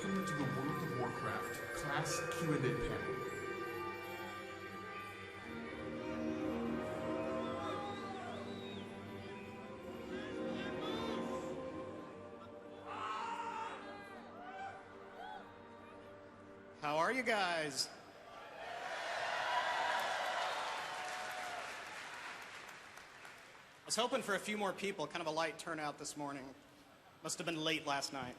welcome to the World of Warcraft Class Q&A panel. How are you guys? I was hoping for a few more people, kind of a light turnout this morning. Must have been late last night.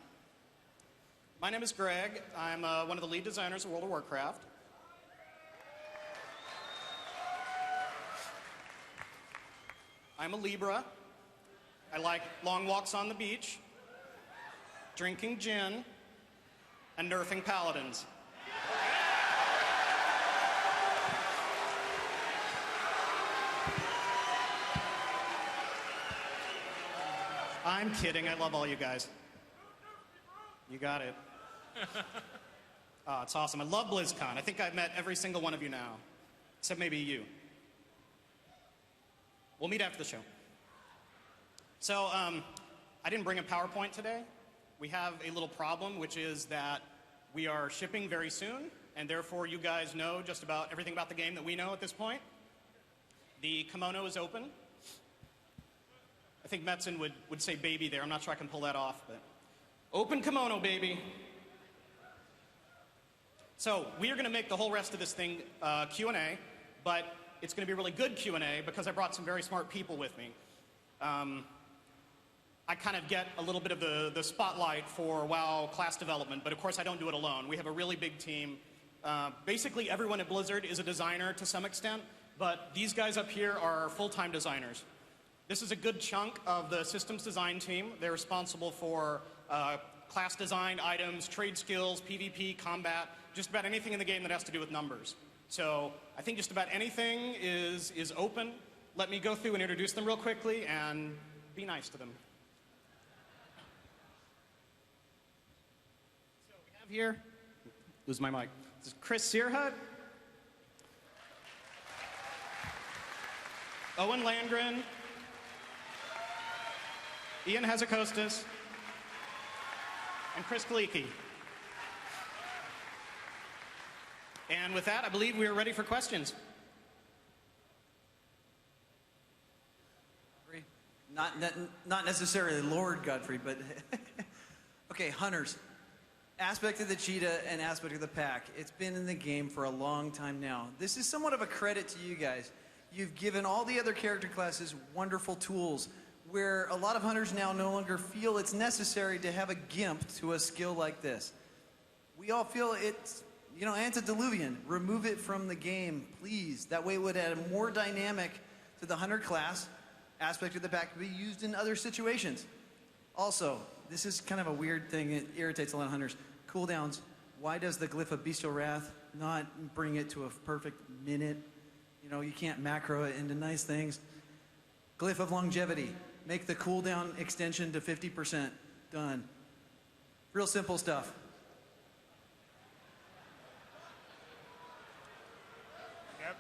My name is Greg. I'm one of the lead designers of World of Warcraft. I'm a Libra. I like long walks on the beach, drinking gin, and nerfing paladins. I'm kidding. I love all you guys. You got it. Oh, it's awesome. I love Blizzcon. I think I've met every single one of you now, except maybe you. We'll meet after the show. So, I didn't bring a PowerPoint today. We have a little problem, which is that we are shipping very soon, and therefore you guys know just about everything about the game that we know at this point. The kimono is open. I think Metzen would say baby there. I'm not sure I can pull that off, but open kimono, baby. So we are going to make the whole rest of this thing Q&A, but it's going to be a really good Q&A because I brought some very smart people with me. I kind of get a little bit of the spotlight for WoW class development, but of course I don't do it alone. We have a really big team. Basically everyone at Blizzard is a designer to some extent, but these guys up here are full-time designers. This is a good chunk of the systems design team. They're responsible for class design, items, trade skills, PvP, combat, just about anything in the game that has to do with numbers. So I think just about anything is open. Let me go through and introduce them real quickly and be nice to them. So we have here, lose my mic. This is Chris Searhut, Owen Landgren, Ian Hazakostas, and Chris Kaliki. And with that, I believe we are ready for questions. Not necessarily Lord Godfrey, but okay, hunters. Aspect of the cheetah and aspect of the pack. It's been in the game for a long time now. This is somewhat of a credit to you guys. You've given all the other character classes wonderful tools where a lot of hunters now no longer feel it's necessary to have a gimp to a skill like this. We all feel it's, antediluvian. Remove it from the game, please. That way it would add more dynamic to the hunter class aspect of the pack to be used in other situations. Also, this is kind of a weird thing. It irritates a lot of hunters. Cooldowns. Why does the Glyph of Bestial Wrath not bring it to a perfect minute? You can't macro it into nice things. Glyph of Longevity. Make the cooldown extension to 50%. Done. Real simple stuff. Yep.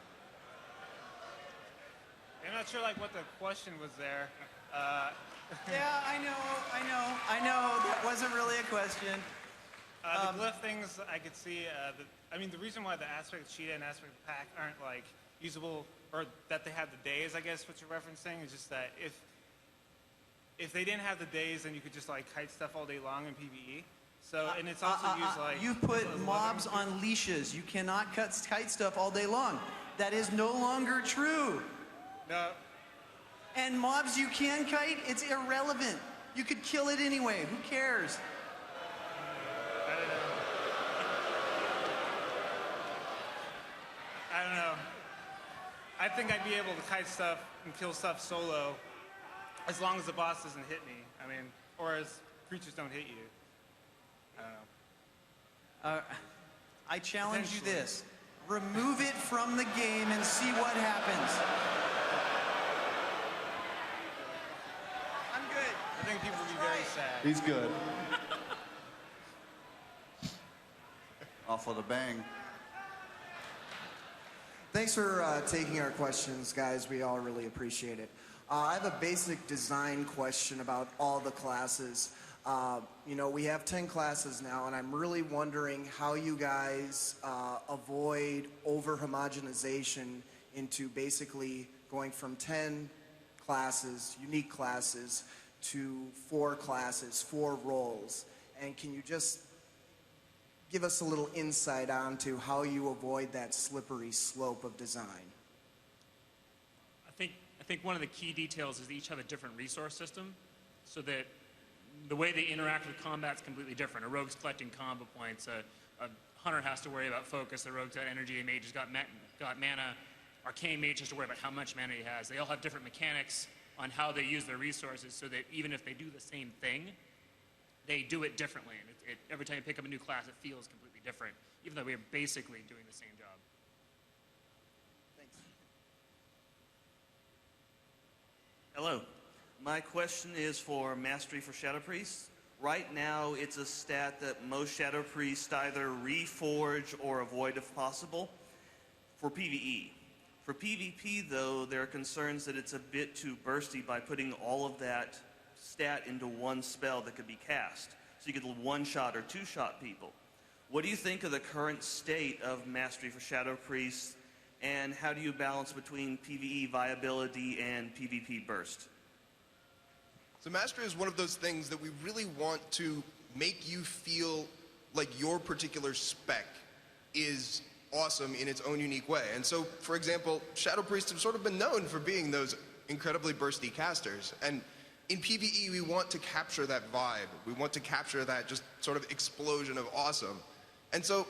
I'm not sure what the question was there. Yeah, I know. That wasn't really a question. The glyph things I could see. The reason why the aspect cheetah and aspect pack aren't usable, or that they have the days, I guess what you're referencing, is just that if they didn't have the days, then you could just kite stuff all day long in PvE. So, and it's also used you put mobs on leashes. You cannot kite stuff all day long. That is no longer true. No. And mobs you can kite, it's irrelevant. You could kill it anyway. Who cares? I don't know. I think I'd be able to kite stuff and kill stuff solo as long as the boss doesn't hit me. Or as creatures don't hit you. I don't know. I challenge you this. Remove it from the game and see what happens. I'm good. I think people would be very sad. He's good. Off with a bang. Thanks for taking our questions, guys. We all really appreciate it. I have a basic design question about all the classes. We have 10 classes now, and I'm really wondering how you guys avoid over-homogenization into basically going from 10 classes, unique classes, to 4 classes, 4 roles. And can you just give us a little insight onto how you avoid that slippery slope of design? I think one of the key details is they each have a different resource system, so that the way they interact with combat is completely different. A rogue's collecting combo points. A hunter has to worry about focus. The rogue's got energy. A mage has got mana. Arcane mage has to worry about how much mana he has. They all have different mechanics on how they use their resources, so that even if they do the same thing, they do it differently. And every time you pick up a new class, it feels completely different, even though we are basically doing the same job. Thanks. Hello. My question is for Mastery for Shadow Priests. Right now, it's a stat that most Shadow Priests either reforge or avoid if possible for PvE. For PvP, though, there are concerns that it's a bit too bursty by putting all of that stat into one spell that could be cast. So you could one-shot or two-shot people. What do you think of the current state of Mastery for Shadow Priests, and how do you balance between PvE viability and PvP burst? So Mastery is one of those things that we really want to make you feel like your particular spec is awesome in its own unique way. And so, for example, Shadow Priests have sort of been known for being those incredibly bursty casters. And in PvE, we want to capture that vibe. We want to capture that just sort of explosion of awesome. And so,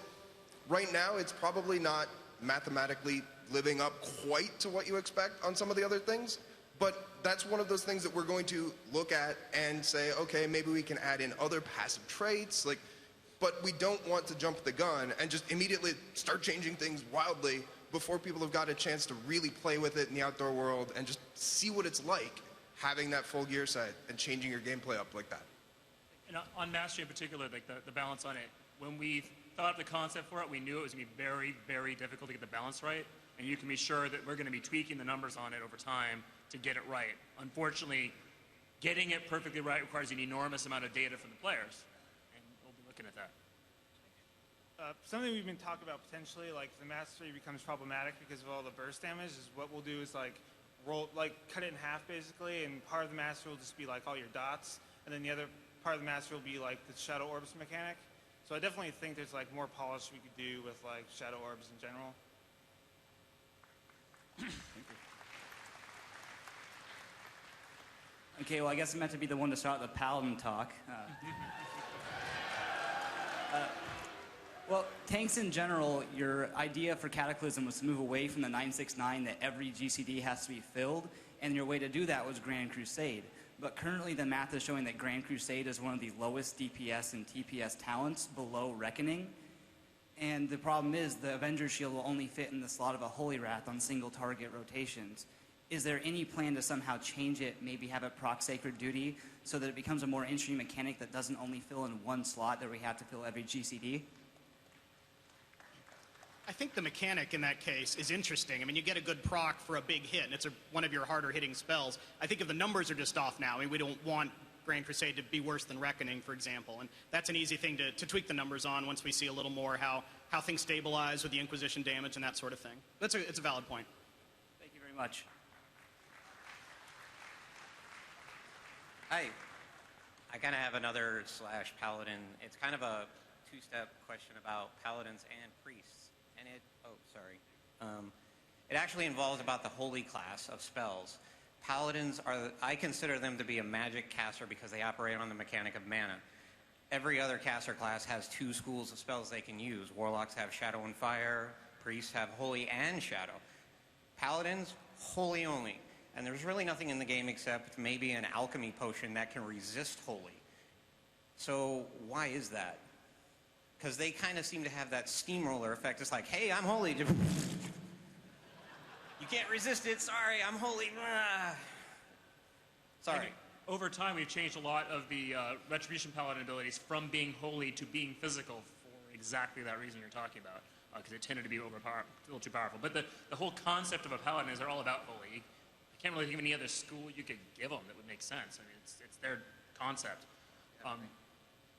right now, it's probably not mathematically living up quite to what you expect on some of the other things, but that's one of those things that we're going to look at and say, okay, maybe we can add in other passive traits, but we don't want to jump the gun and just immediately start changing things wildly before people have got a chance to really play with it in the outdoor world and just see what it's like having that full gear set and changing your gameplay up like that. And on Mastery in particular, like the balance on it, when we thought of the concept for it, we knew it was going to be very, very difficult to get the balance right. And you can be sure that we're going to be tweaking the numbers on it over time to get it right. Unfortunately, getting it perfectly right requires an enormous amount of data from the players, and we'll be looking at that. Something we've been talking about potentially, like if the Mastery becomes problematic because of all the burst damage, is what we'll do is cut it in half basically, and part of the Mastery will just be like all your dots, and then the other part of the Mastery will be like the Shadow Orbs mechanic. So I definitely think there's like more polish we could do with like Shadow Orbs in general. Okay, well, I guess I'm meant to be the one to start the Paladin talk. Well, tanks in general, your idea for Cataclysm was to move away from the 969 that every GCD has to be filled, and your way to do that was Grand Crusade. But currently the math is showing that Grand Crusade is one of the lowest DPS and TPS talents below Reckoning. And the problem is the Avenger Shield will only fit in the slot of a Holy Wrath on single target rotations. Is there any plan to somehow change it, maybe have it proc Sacred Duty, so that it becomes a more interesting mechanic that doesn't only fill in one slot that we have to fill every GCD? I think the mechanic in that case is interesting. I mean, you get a good proc for a big hit, and it's one of your harder hitting spells. I think if the numbers are just off now, I mean, we don't want Grand Crusade to be worse than Reckoning, for example. And that's an easy thing to tweak the numbers on once we see a little more how things stabilize with the Inquisition damage and that sort of thing. It's a valid point. Thank you very much. Hi. I kind of have another / paladin. It's kind of a two-step question about paladins and priests. And it actually involves about the holy class of spells. Paladins I consider them to be a magic caster because they operate on the mechanic of mana. Every other caster class has 2 schools of spells they can use. Warlocks have Shadow and Fire. Priests have Holy and Shadow. Paladins, Holy only. And there's really nothing in the game except maybe an alchemy potion that can resist Holy. So why is that? Because they kind of seem to have that steamroller effect. It's like, hey, I'm Holy. You can't resist it. Sorry, I'm Holy. Sorry. Over time, we've changed a lot of the Retribution Paladin abilities from being holy to being physical for exactly that reason you're talking about, because it tended to be a little too powerful. But the whole concept of a Paladin is they're all about holy. I can't really think of any other school you could give them that would make sense. I mean, it's their concept.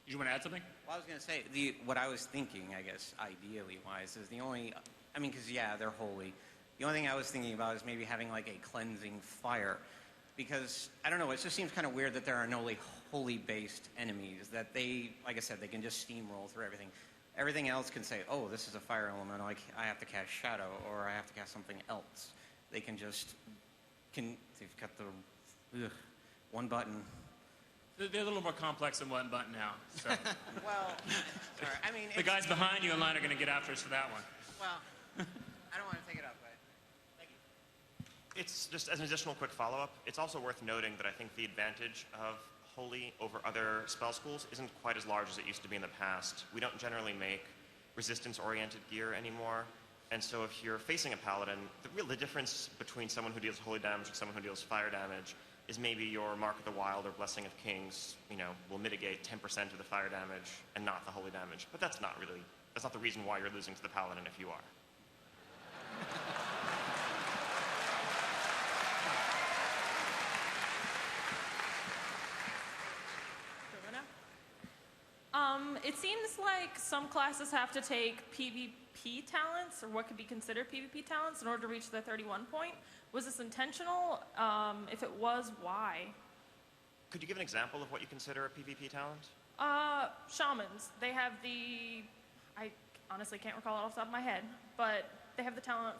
You want to add something? Well, I was going to say, what I was thinking, I guess, ideally wise, is the only, I mean, because, yeah, they're holy. The only thing I was thinking about is maybe having, like, a cleansing fire. Because, I don't know, it just seems kind of weird that there are no, like, holy-based enemies, that they, like I said, they can just steamroll through everything. Everything else can say, oh, this is a fire element, like, I have to cast Shadow, or I have to cast something else. They can just, they've got the, one button. They're a little more complex than one button now. So. Well, sorry, I mean... The guys behind you in line are going to get after us for that one. Well, I don't want to take it up, but thank you. It's just as an additional quick follow-up, it's also worth noting that I think the advantage of Holy over other spell schools isn't quite as large as it used to be in the past. We don't generally make resistance-oriented gear anymore, and so if you're facing a paladin, the difference between someone who deals holy damage and someone who deals fire damage is maybe your Mark of the Wild or Blessing of Kings, will mitigate 10% of the fire damage and not the holy damage. But that's not the reason why you're losing to the paladin if you are. It seems like some classes have to take PvP talents, or what could be considered PvP talents, in order to reach the 31 point. Was this intentional? If it was, why? Could you give an example of what you consider a PvP talent? Shamans. They have I honestly can't recall it off the top of my head, but they have the talent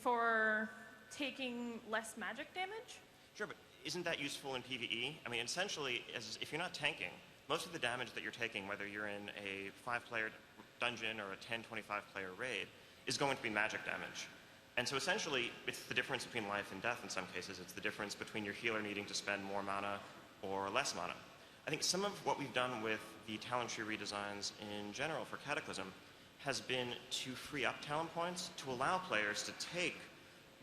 for taking less magic damage. Sure, but isn't that useful in PvE? I mean, essentially, if you're not tanking, most of the damage that you're taking, whether you're in a 5-player dungeon or a 10, 25-player raid, is going to be magic damage. And so essentially, it's the difference between life and death in some cases. It's the difference between your healer needing to spend more mana or less mana. I think some of what we've done with the talent tree redesigns in general for Cataclysm has been to free up talent points to allow players to take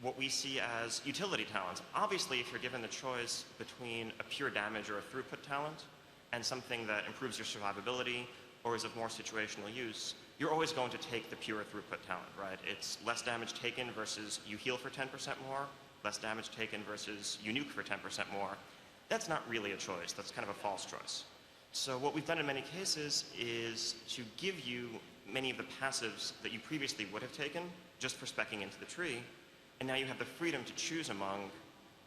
what we see as utility talents. Obviously, if you're given the choice between a pure damage or a throughput talent and something that improves your survivability or is of more situational use, you're always going to take the pure throughput talent, right? It's less damage taken versus you heal for 10% more, less damage taken versus you nuke for 10% more. That's not really a choice. That's kind of a false choice. So what we've done in many cases is to give you many of the passives that you previously would have taken just for speccing into the tree, and now you have the freedom to choose among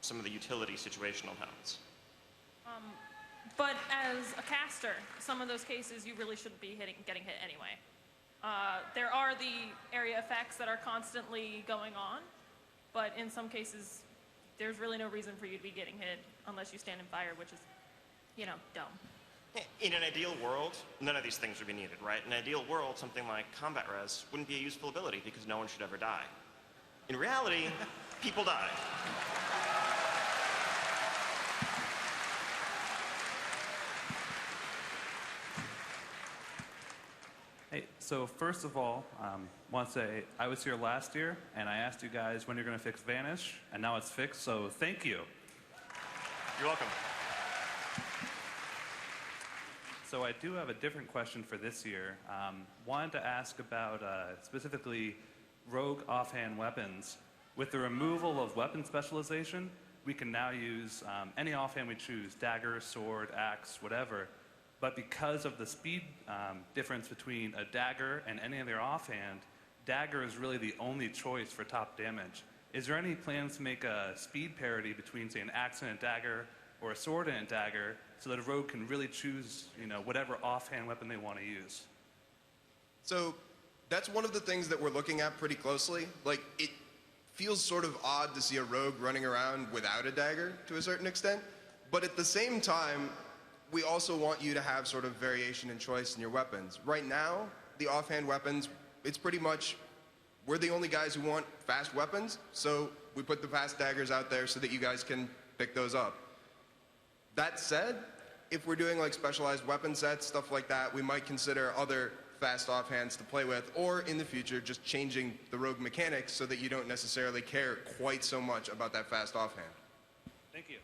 some of the utility situational talents. But as a caster, some of those cases you really shouldn't be getting hit anyway. There are the area effects that are constantly going on, but in some cases, there's really no reason for you to be getting hit unless you stand in fire, which is, dumb. In an ideal world, none of these things would be needed, right? In an ideal world, something like combat res wouldn't be a useful ability because no one should ever die. In reality, people die. Hey, so first of all, want to say I was here last year, and I asked you guys when you're going to fix Vanish, and now it's fixed, so thank you. You're welcome. So I do have a different question for this year. Wanted to ask about specifically rogue offhand weapons. With the removal of weapon specialization, we can now use any offhand we choose, dagger, sword, axe, whatever. But because of the speed difference between a dagger and any other offhand, dagger is really the only choice for top damage. Is there any plans to make a speed parity between, say, an axe and a dagger or a sword and a dagger so that a rogue can really choose, whatever offhand weapon they want to use? So that's one of the things that we're looking at pretty closely. Like, it feels sort of odd to see a rogue running around without a dagger to a certain extent, but at the same time, we also want you to have sort of variation and choice in your weapons. Right now, the offhand weapons, it's pretty much, we're the only guys who want fast weapons, so we put the fast daggers out there so that you guys can pick those up. That said, if we're doing like specialized weapon sets, stuff like that, we might consider other fast offhands to play with, or in the future, just changing the rogue mechanics so that you don't necessarily care quite so much about that fast offhand. Thank you.